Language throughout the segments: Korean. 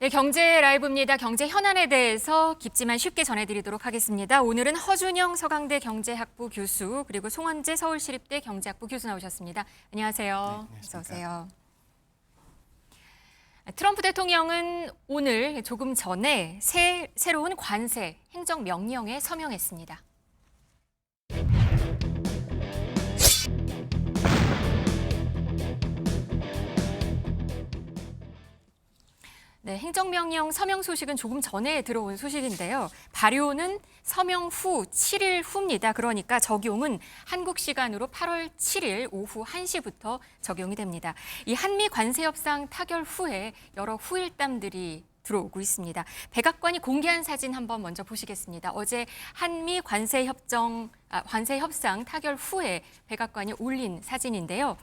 네, 경제 라이브입니다. 경제 현안에 대해서 깊지만 쉽게 전해드리도록 하겠습니다. 오늘은 허준영 서강대 경제학부 교수 그리고 송원재 서울시립대 경제학부 교수 나오셨습니다. 안녕하세요. 네, 어서 오세요. 트럼프 대통령은 오늘 조금 전에 새로운 관세 행정명령에 서명했습니다. 네, 행정명령 서명 소식은 조금 전에 들어온 소식인데요. 발효는 서명 후 7일 후입니다. 그러니까 적용은 한국 시간으로 8월 7일 오후 1시부터 적용이 됩니다. 이 한미 관세 협상 타결 후에 여러 후일담들이 들어오고 있습니다. 백악관이 공개한 사진 한번 먼저 보시겠습니다. 어제 한미 관세 협상 타결 후에 백악관이 올린 사진인데요.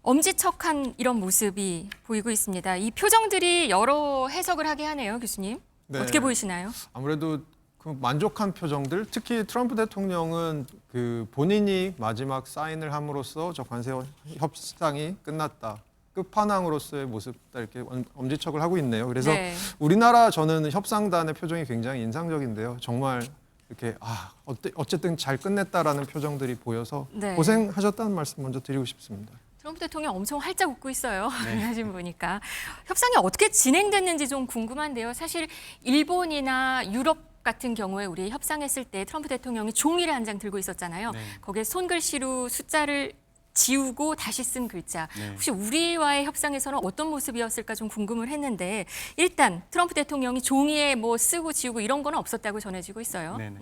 엄지척한 이런 모습이 보이고 있습니다. 이 표정들이 여러 해석을 하게 하네요, 교수님. 네. 어떻게 보이시나요? 아무래도 그 만족한 표정들, 특히 트럼프 대통령은 그 본인이 마지막 사인을 함으로써 저 관세 협상이 끝났다. 끝판왕으로서의 모습 이렇게 엄지척을 하고 있네요. 그래서 네. 우리나라 저는 협상단의 표정이 굉장히 인상적인데요. 정말 이렇게 어쨌든 잘 끝냈다라는 표정들이 보여서 네. 고생하셨다는 말씀 먼저 드리고 싶습니다. 트럼프 대통령 엄청 활짝 웃고 있어요. 사진 보니까. 협상이 어떻게 진행됐는지 좀 궁금한데요. 사실 일본이나 유럽 같은 경우에 우리 협상했을 때 트럼프 대통령이 종이를 한 장 들고 있었잖아요. 네. 거기에 손글씨로 숫자를 지우고 다시 쓴 글자. 네. 혹시 우리와의 협상에서는 어떤 모습이었을까 좀 궁금을 했는데 일단 트럼프 대통령이 종이에 뭐 쓰고 지우고 이런 건 없었다고 전해지고 있어요. 네네.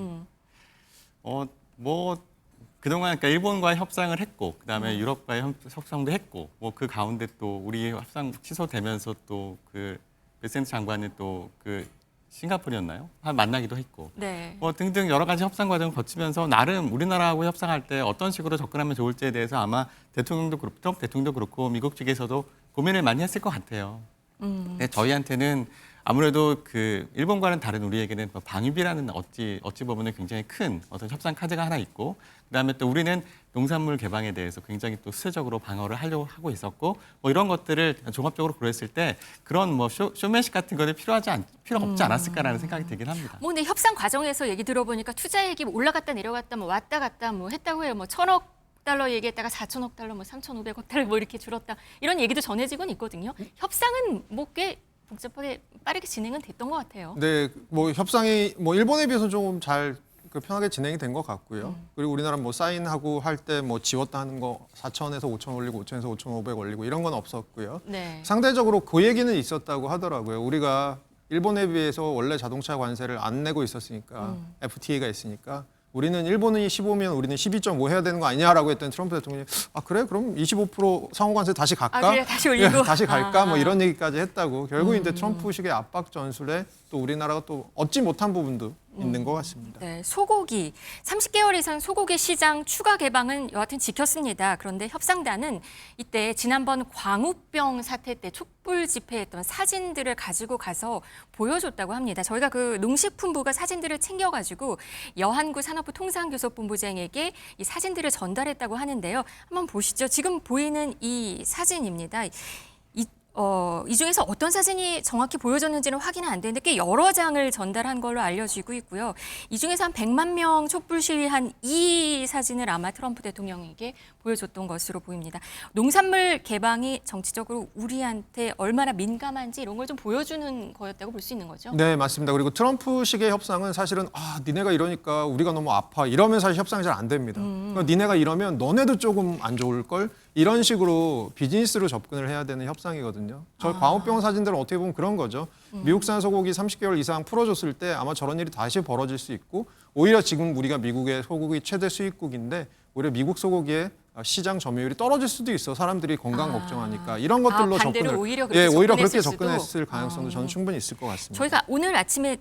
그동안 그러니까 일본과의 협상을 했고, 그다음에 유럽과의 협상도 했고, 뭐 그 가운데 또 우리 협상 취소되면서 또 그 베센트 장관이 또 그 싱가포르였나요? 만나기도 했고, 네. 뭐 등등 여러 가지 협상 과정을 거치면서 나름 우리나라하고 협상할 때 어떤 식으로 접근하면 좋을지에 대해서 아마 대통령도 그렇고 트럼프 대통령도 그렇고 미국 측에서도 고민을 많이 했을 것 같아요. 근데 저희한테는 아무래도 그 일본과는 다른 우리에게는 방위비라는 어찌 보면 굉장히 큰 어떤 협상 카드가 하나 있고, 그다음에 또 우리는 농산물 개방에 대해서 굉장히 또 수적으로 방어를 하려고 하고 있었고, 뭐 이런 것들을 종합적으로 고려했을 때 그런 뭐 쇼맨십 같은 거는 필요 없지 않았을까라는 생각이 들긴 합니다. 뭐 근데 협상 과정에서 얘기 들어보니까 투자액이 올라갔다 내려갔다 뭐 왔다 갔다 뭐 했다고 해요. 뭐 1,000억 달러 얘기했다가 4,000억 달러, 뭐 3,500억 달러 뭐 이렇게 줄었다 이런 얘기도 전해지곤 있거든요. 협상은 뭐 꽤 복잡하게 빠르게 진행은 됐던 것 같아요. 네, 뭐 협상이 뭐 일본에 비해서 조금 잘 편하게 진행이 된 것 같고요. 그리고 우리나라 뭐 사인하고 할 때 뭐 지웠다 하는 거 4,000에서 5,000 올리고 5,000에서 5,500 올리고 이런 건 없었고요. 네. 상대적으로 그 얘기는 있었다고 하더라고요. 우리가 일본에 비해서 원래 자동차 관세를 안 내고 있었으니까 FTA가 있으니까 우리는 일본이 15면 우리는 12.5 해야 되는 거 아니냐라고 했더니 트럼프 대통령이 그래 그럼 25% 상호관세 다시 갈까? 그래 다시 올리고 예, 다시 갈까? 뭐 이런 얘기까지 했다고. 결국 이제 트럼프식의 압박 전술에 또 우리나라가 또 얻지 못한 부분도 있는 것 같습니다. 네, 소고기 30개월 이상 소고기 시장 추가 개방은 여하튼 지켰습니다. 그런데 협상단은 이때 지난번 광우병 사태 때 촛불 집회했던 사진들을 가지고 가서 보여줬다고 합니다. 저희가 그 농식품부가 사진들을 챙겨가지고 여한구 산업부 통상교섭본부장에게 이 사진들을 전달했다고 하는데요. 한번 보시죠. 지금 보이는 이 사진입니다. 이 중에서 어떤 사진이 정확히 보여졌는지는 확인은 안 되는데 꽤 여러 장을 전달한 걸로 알려지고 있고요. 이 중에서 한 100만 명 촛불 시위한 이 사진을 아마 트럼프 대통령에게 보여줬던 것으로 보입니다. 농산물 개방이 정치적으로 우리한테 얼마나 민감한지 이런 걸 좀 보여주는 거였다고 볼 수 있는 거죠. 네, 맞습니다. 그리고 트럼프식의 협상은 사실은 니네가 이러니까 우리가 너무 아파 이러면 사실 협상이 잘 안 됩니다. 그러니까 니네가 이러면 너네도 조금 안 좋을 걸 이런 식으로 비즈니스로 접근을 해야 되는 협상이거든요. 저 광우병 사진들은 어떻게 보면 그런 거죠. 미국산 소고기 30개월 이상 풀어줬을 때 아마 저런 일이 다시 벌어질 수 있고 오히려 지금 우리가 미국의 소고기 최대 수입국인데 오히려 미국 소고기의 시장 점유율이 떨어질 수도 있어. 사람들이 건강 걱정하니까 이런 것들로 반대로 접근을 오히려 그렇게 오히려 그렇게 접근했을 접근했을 가능성도 저는 충분히 있을 것 같습니다. 저희가 오늘 아침에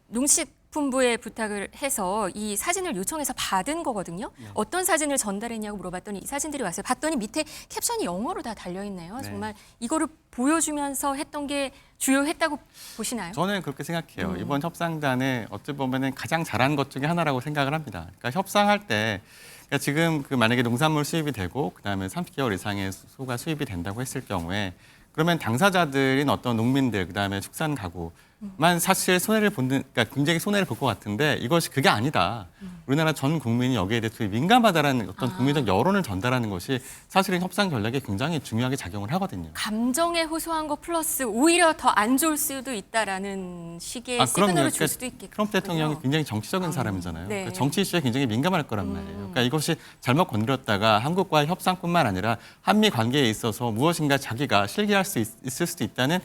농식품부에 부탁을 해서 이 사진을 요청해서 받은 거거든요. 어떤 사진을 전달했냐고 물어봤더니 이 사진들이 왔어요. 봤더니 밑에 캡션이 영어로 다 달려있네요. 네. 정말 이거를 보여주면서 했던 게 주요했다고 보시나요? 저는 그렇게 생각해요. 이번 협상단에 어찌 보면은 가장 잘한 것 중에 하나라고 생각을 합니다. 그러니까 협상할 때 그러니까 지금 만약에 농산물 수입이 되고 그다음에 30개월 이상의 소가 수입이 된다고 했을 경우에 그러면 당사자들인 어떤 농민들, 그다음에 축산 가구만 사실 손해를 보는, 그러니까 굉장히 손해를 볼 것 같은데 이것이 그게 아니다. 우리나라 전 국민이 여기에 대해서 민감하다라는 어떤 국민적 여론을 전달하는 것이 사실은 협상 전략에 굉장히 중요하게 작용을 하거든요. 감정에 호소한 거 플러스 오히려 더 안 좋을 수도 있다라는 식의 그럼요. 시그널을 줄 수도 있겠군요. 트럼프 대통령이 굉장히 정치적인 사람이잖아요. 네. 그러니까 정치 이슈에 굉장히 민감할 거란 말이에요. 그러니까 이것이 잘못 건드렸다가 한국과의 협상뿐만 아니라 한미 관계에 있어서 무엇인가 자기가 실기할 수 있을 수도 있다는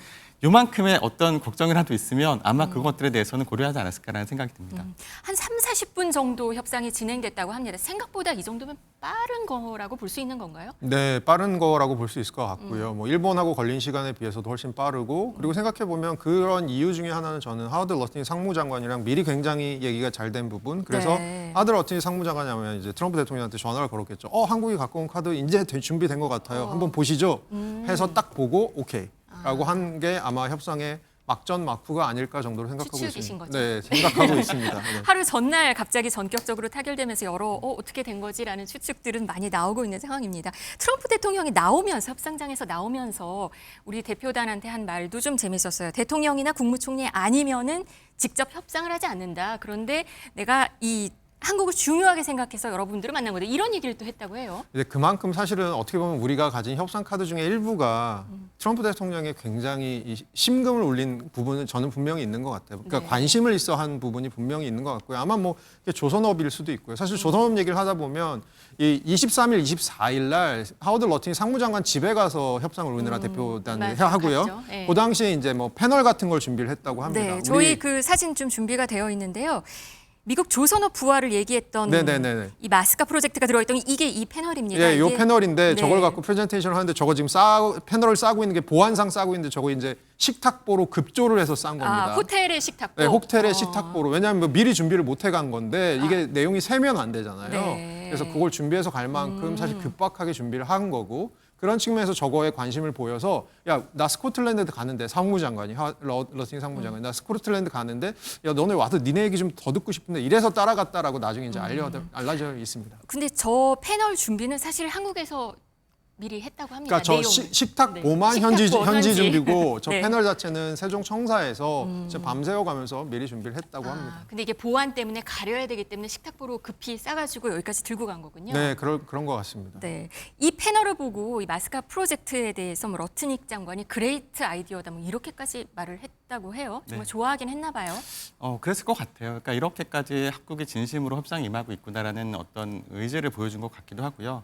요만큼의 어떤 걱정이라도 있으면 아마 그것들에 대해서는 고려하지 않았을까라는 생각이 듭니다. 한 30-40분 정도 협상이 진행됐다고 합니다. 생각보다 이 정도면 빠른 거라고 볼 수 있는 건가요? 네, 빠른 거라고 볼 수 있을 것 같고요. 뭐 일본하고 걸린 시간에 비해서도 훨씬 빠르고 그리고 생각해 보면 그런 이유 중에 하나는 저는 하워드 러스팅 상무장관이랑 미리 굉장히 얘기가 잘 된 부분. 그래서 네. 하워드 러스팅 상무장관이 하면 이제 트럼프 대통령한테 전화를 걸었겠죠. 한국이 갖고 온 카드 이제 준비된 것 같아요. 한번 보시죠. 해서 딱 보고 오케이라고 한 게 아마 협상의 막전 막후가 아닐까 정도로 생각하고 추측이신 있습니다. 거죠? 네, 생각하고 있습니다. 네. 하루 전날 갑자기 전격적으로 타결되면서 여러 어떻게 된 거지라는 추측들은 많이 나오고 있는 상황입니다. 트럼프 대통령이 나오면서 협상장에서 나오면서 우리 대표단한테 한 말도 좀 재밌었어요. 대통령이나 국무총리 아니면은 직접 협상을 하지 않는다. 그런데 내가 이 한국을 중요하게 생각해서 여러분들을 만난 거다. 이런 얘기를 또 했다고 해요. 이제 그만큼 사실은 어떻게 보면 우리가 가진 협상 카드 중에 일부가 트럼프 대통령의 굉장히 이 심금을 울린 부분은 저는 분명히 있는 것 같아요. 그러니까 네. 관심을 있어 한 부분이 분명히 있는 것 같고요. 아마 뭐 이게 조선업일 수도 있고요. 사실 조선업 얘기를 하다 보면 이 23일, 24일 날 하워드 러팅 상무장관 집에 가서 협상을 우리나라 대표단이 맞아요. 하고요. 갔죠. 네. 그 당시에 이제 뭐 패널 같은 걸 준비를 했다고 합니다. 네, 우리- 저희 그 사진 좀 준비가 되어 있는데요. 미국 조선업 부활을 얘기했던 네네네네. 이 마스카 프로젝트가 들어있던 이게 이 패널입니다. 예, 요 이게- 패널인데 네. 저걸 갖고 프레젠테이션을 하는데 저거 지금 패널을 싸고 있는 게 보안상 싸고 있는데 저거 이제 식탁보로 급조를 해서 싼 겁니다. 호텔의 식탁보. 네, 호텔의 식탁보로. 왜냐하면 뭐 미리 준비를 못 해간 건데 이게 내용이 세면 안 되잖아요. 네. 그래서 그걸 준비해서 갈 만큼 사실 급박하게 준비를 한 거고 그런 측면에서 저거에 관심을 보여서 야, 나 스코틀랜드 가는데 상무장관이 러스팅 상무장관이 나 스코틀랜드 가는데 야, 너네 와서 니네 얘기 좀 더 듣고 싶은데 이래서 따라갔다라고 나중에 이제 알려져 있습니다. 근데 저 패널 준비는 사실 한국에서 미리 했다고 합니다. 그러니까 저 내용을. 식탁보만 네. 현지 식탁보, 준비고 저 네. 패널 자체는 세종청사에서 이제 밤새워 가면서 미리 준비를 했다고 합니다. 근데 이게 보안 때문에 가려야 되기 때문에 식탁보로 급히 싸가지고 여기까지 들고 간 거군요. 네, 그런 것 같습니다. 네, 이 패널을 보고 이 마스카 프로젝트에 대해서 뭐 러트닉 장관이 그레이트 아이디어다 뭐 이렇게까지 말을 했다고 해요. 정말 네. 좋아하긴 했나 봐요. 그랬을 것 같아요. 그러니까 이렇게까지 한국이 진심으로 협상에 임하고 있구나라는 어떤 의지를 보여준 것 같기도 하고요.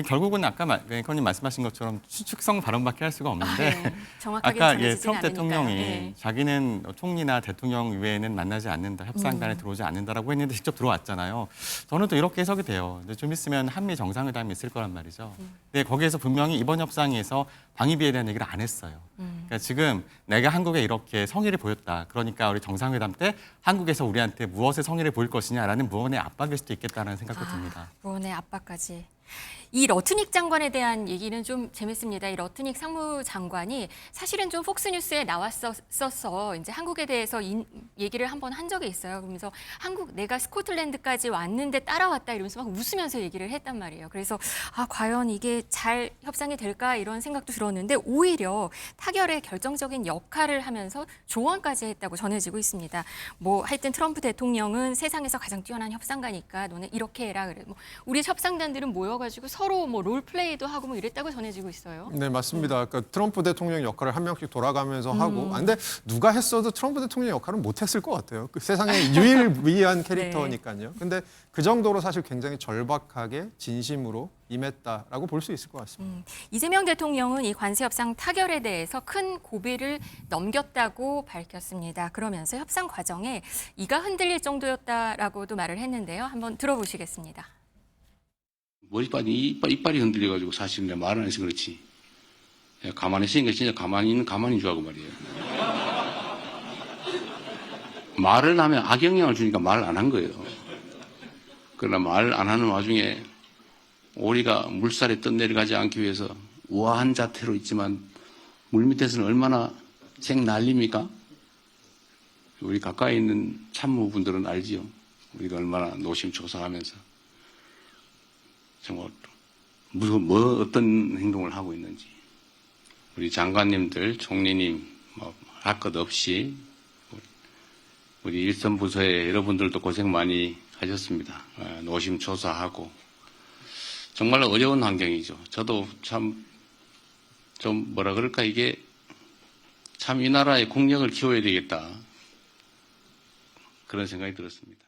결국은 아까 앵커님 말씀하신 것처럼 추측성 발언밖에 할 수가 없는데 네, 정확하게 아까 전해지진 트럼프 않으니까요. 대통령이 네. 자기는 총리나 대통령 외에는 만나지 않는다, 협상단에 들어오지 않는다라고 했는데 직접 들어왔잖아요. 저는 또 이렇게 해석이 돼요. 근데 좀 있으면 한미 정상회담이 있을 거란 말이죠. 근데 거기에서 분명히 이번 협상에서 방위비에 대한 얘기를 안 했어요. 그러니까 지금 내가 한국에 이렇게 성의를 보였다. 그러니까 우리 정상회담 때 한국에서 우리한테 무엇의 성의를 보일 것이냐라는 무언의 압박일 수도 있겠다는 생각도 듭니다. 무언의 압박까지. 이 러트닉 장관에 대한 얘기는 좀 재밌습니다. 이 러트닉 상무장관이 사실은 좀 폭스뉴스에 나왔었어. 이제 한국에 대해서 얘기를 한번 한 적이 있어요. 그러면서 내가 스코틀랜드까지 왔는데 따라왔다 이러면서 막 웃으면서 얘기를 했단 말이에요. 그래서 과연 이게 잘 협상이 될까 이런 생각도 들었는데 오히려 타결에 결정적인 역할을 하면서 조언까지 했다고 전해지고 있습니다. 뭐 하여튼 트럼프 대통령은 세상에서 가장 뛰어난 협상가니까 너네 이렇게 해라 그래. 뭐 우리 협상단들은 모여가지고 서로 뭐 롤플레이도 하고 뭐 이랬다고 전해지고 있어요. 네, 맞습니다. 그러니까 트럼프 대통령 역할을 한 명씩 돌아가면서 하고. 근데 누가 했어도 트럼프 대통령 역할은 못했을 것 같아요. 그 세상에 유일무이한 캐릭터니까요. 근데 그 정도로 사실 굉장히 절박하게 진심으로 임했다라고 볼 수 있을 것 같습니다. 이재명 대통령은 이 관세 협상 타결에 대해서 큰 고비를 넘겼다고 밝혔습니다. 그러면서 협상 과정에 이가 흔들릴 정도였다라고도 말을 했는데요. 한번 들어보시겠습니다. 이빨이 흔들려가지고 사실 내가 말을 안 해서 그렇지. 내가 가만히 있으니까 진짜 가만히 줄 알고 말이에요. 말을 하면 악영향을 주니까 말을 안 한 거예요. 그러나 말 안 하는 와중에 오리가 물살에 떠내려가지 않기 위해서 우아한 자태로 있지만 물 밑에서는 얼마나 생 난립니까? 우리 가까이 있는 참모분들은 알지요. 우리가 얼마나 노심초사하면서 정말 어떤 행동을 하고 있는지 우리 장관님들, 총리님 할 것 없이 우리 일선 부서의 여러분들도 고생 많이 하셨습니다. 노심초사하고 정말 어려운 환경이죠. 저도 참 좀 뭐라 그럴까 이게 참 이 나라의 국력을 키워야 되겠다 그런 생각이 들었습니다.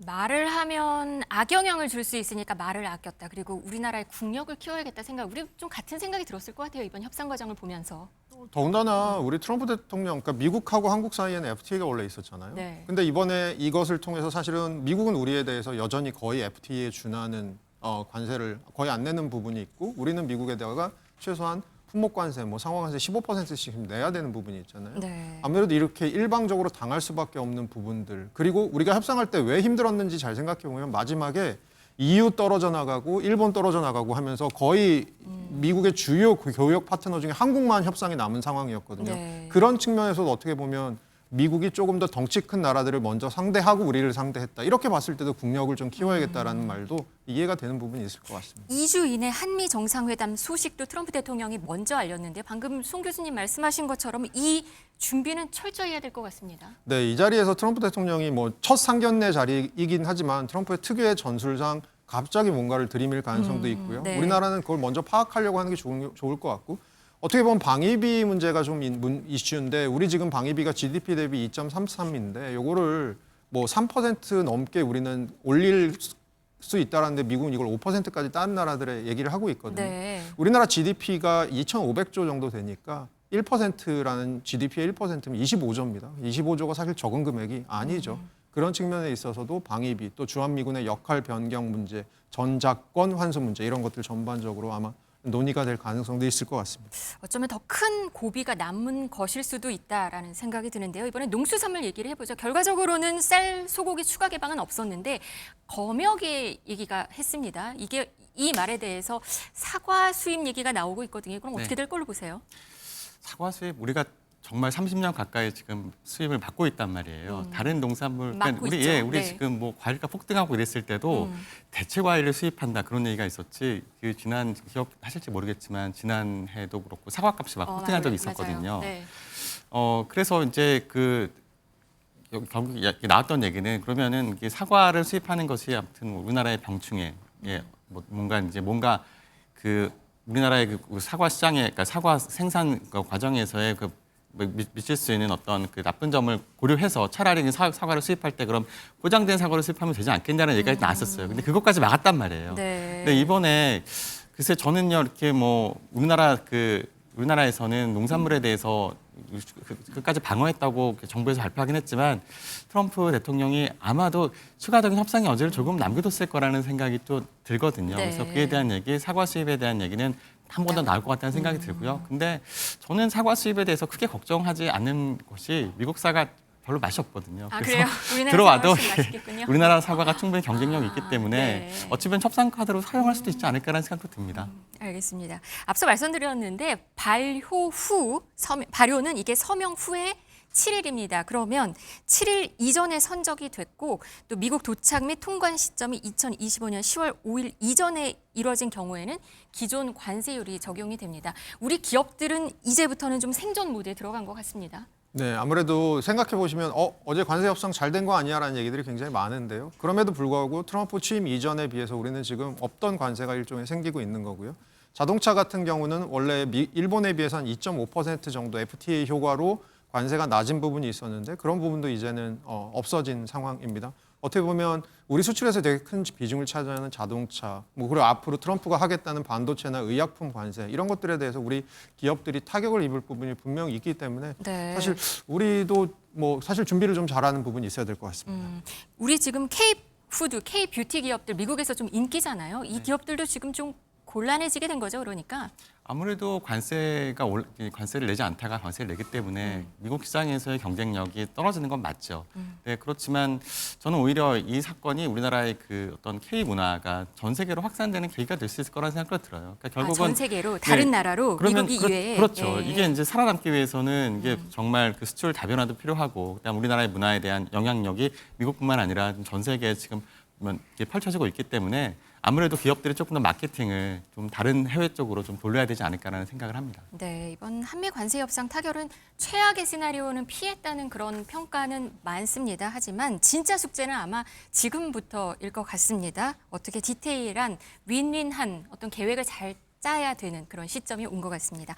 말을 하면 악영향을 줄 수 있으니까 말을 아꼈다. 그리고 우리나라의 국력을 키워야겠다 생각. 우리 좀 같은 생각이 들었을 것 같아요. 이번 협상 과정을 보면서. 더군다나 우리 트럼프 대통령, 그러니까 미국하고 한국 사이에는 FTA가 원래 있었잖아요. 네. 근데 이번에 이것을 통해서 사실은 미국은 우리에 대해서 여전히 거의 FTA에 준하는 관세를 거의 안 내는 부분이 있고, 우리는 미국에다가 최소한 품목 관세, 뭐 상호 관세 15%씩 내야 되는 부분이 있잖아요. 네. 아무래도 이렇게 일방적으로 당할 수밖에 없는 부분들, 그리고 우리가 협상할 때 왜 힘들었는지 잘 생각해 보면 마지막에 EU 떨어져 나가고 일본 떨어져 나가고 하면서 거의 미국의 주요 교역 파트너 중에 한국만 협상이 남은 상황이었거든요. 네. 그런 측면에서도 어떻게 보면 미국이 조금 더 덩치 큰 나라들을 먼저 상대하고 우리를 상대했다. 이렇게 봤을 때도 국력을 좀 키워야겠다라는 말도 이해가 되는 부분이 있을 것 같습니다. 2주 이내 한미 정상회담 소식도 트럼프 대통령이 먼저 알렸는데 방금 송 교수님 말씀하신 것처럼 이 준비는 철저히 해야 될 것 같습니다. 네, 이 자리에서 트럼프 대통령이 뭐 첫 상견례 자리이긴 하지만 트럼프의 특유의 전술상 갑자기 뭔가를 들이밀 가능성도 있고요. 네. 우리나라는 그걸 먼저 파악하려고 하는 게 좋을 것 같고, 어떻게 보면 방위비 문제가 좀 이슈인데 우리 지금 방위비가 GDP 대비 2.33인데 요거를 뭐 3% 넘게 우리는 올릴 수 있다라는데 미국은 이걸 5%까지 다른 나라들의 얘기를 하고 있거든요. 네. 우리나라 GDP가 2,500조 정도 되니까 1%라는 GDP의 1%면 25조입니다. 25조가 사실 적은 금액이 아니죠. 그런 측면에 있어서도 방위비, 또 주한미군의 역할 변경 문제, 전작권 환수 문제 이런 것들 전반적으로 아마 논의가 될 가능성도 있을 것 같습니다. 어쩌면 더 큰 고비가 남은 것일 수도 있다라는 생각이 드는데요. 이번에 농수산물 얘기를 해보죠. 결과적으로는 쌀, 소고기 추가 개방은 없었는데 검역의 얘기가 했습니다. 이게 이 말에 대해서 사과 수입 얘기가 나오고 있거든요. 그럼 어떻게 네. 될 걸로 보세요? 사과 수입 우리가 정말 30년 가까이 지금 수입을 받고 있단 말이에요. 다른 농산물, 막고 우리 있죠. 우리 네. 지금 뭐 과일가 폭등하고 이랬을 때도 대체 과일을 수입한다 그런 얘기가 있었지. 그 지난 기억하실지 모르겠지만 지난해도 그렇고 사과값이 막 폭등한 적이 있었거든요. 맞아요. 네. 그래서 이제 그 여기 결국 나왔던 얘기는 그러면은 이게 사과를 수입하는 것이 아무튼 우리나라의 병충해, 뭐 뭔가 그 우리나라의 그 사과 시장에, 그러니까 사과 생산 과정에서의 그 미칠 수 있는 어떤 그 나쁜 점을 고려해서 차라리 사과를 수입할 때 그럼 포장된 사과를 수입하면 되지 않겠냐는 얘기가 나왔었어요. 근데 그것까지 막았단 말이에요. 네. 근데 이번에 글쎄 저는요 이렇게 뭐 우리나라에서는 농산물에 대해서 끝까지 방어했다고 정부에서 발표하긴 했지만 트럼프 대통령이 아마도 추가적인 협상의 여지를 조금 남겨뒀을 거라는 생각이 또 들거든요. 네. 그래서 그에 대한 얘기, 사과 수입에 대한 얘기는 한 번 더 나올 것 같다는 생각이 들고요. 근데 저는 사과 수입에 대해서 크게 걱정하지 않는 것이 미국 사과 별로 맛이 없거든요. 아, 그래서 그래요? 우리나라 들어와도 사과가 훨씬 맛있겠군요. 우리나라 사과가 충분히 경쟁력이 있기 때문에 네. 어찌 보면 협상 카드로 사용할 수도 있지 않을까라는 생각도 듭니다. 알겠습니다. 앞서 말씀드렸는데 발효는 이게 서명 후에 7일입니다. 그러면 7일 이전에 선적이 됐고 또 미국 도착 및 통관 시점이 2025년 10월 5일 이전에 이뤄진 경우에는 기존 관세율이 적용이 됩니다. 우리 기업들은 이제부터는 좀 생존 모드에 들어간 것 같습니다. 네, 아무래도 생각해 보시면 어제 관세 협상 잘 된 거 아니야라는 얘기들이 굉장히 많은데요. 그럼에도 불구하고 트럼프 취임 이전에 비해서 우리는 지금 없던 관세가 일종의 생기고 있는 거고요. 자동차 같은 경우는 원래 일본에 비해서 한 2.5% 정도 FTA 효과로 관세가 낮은 부분이 있었는데 그런 부분도 이제는 없어진 상황입니다. 어떻게 보면 우리 수출에서 되게 큰 비중을 차지하는 자동차, 그리고 앞으로 트럼프가 하겠다는 반도체나 의약품 관세 이런 것들에 대해서 우리 기업들이 타격을 입을 부분이 분명히 있기 때문에 네. 사실 우리도 사실 준비를 좀 잘하는 부분이 있어야 될 것 같습니다. 우리 지금 K-푸드, K-뷰티 기업들 미국에서 좀 인기잖아요. 이 기업들도 지금 좀 곤란해지게 된 거죠, 그러니까. 아무래도 관세를 내지 않다가 관세를 내기 때문에 미국 시장에서의 경쟁력이 떨어지는 건 맞죠. 네, 그렇지만 저는 오히려 이 사건이 우리나라의 그 어떤 K 문화가 전 세계로 확산되는 계기가 될 수 있을 거라는 생각이 들어요. 그러니까 결국은 전 세계로 다른 나라로 그러면 미국 이외에 그렇죠. 예. 이게 이제 살아남기 위해서는 이게 정말 그 수출 다변화도 필요하고 그다음 우리나라의 문화에 대한 영향력이 미국뿐만 아니라 전 세계에 지금 이게 펼쳐지고 있기 때문에 아무래도 기업들이 조금 더 마케팅을 좀 다른 해외 쪽으로 좀 돌려야 되지 않을까라는 생각을 합니다. 네, 이번 한미 관세 협상 타결은 최악의 시나리오는 피했다는 그런 평가는 많습니다. 하지만 진짜 숙제는 아마 지금부터일 것 같습니다. 어떻게 디테일한 윈윈한 어떤 계획을 잘 짜야 되는 그런 시점이 온 것 같습니다.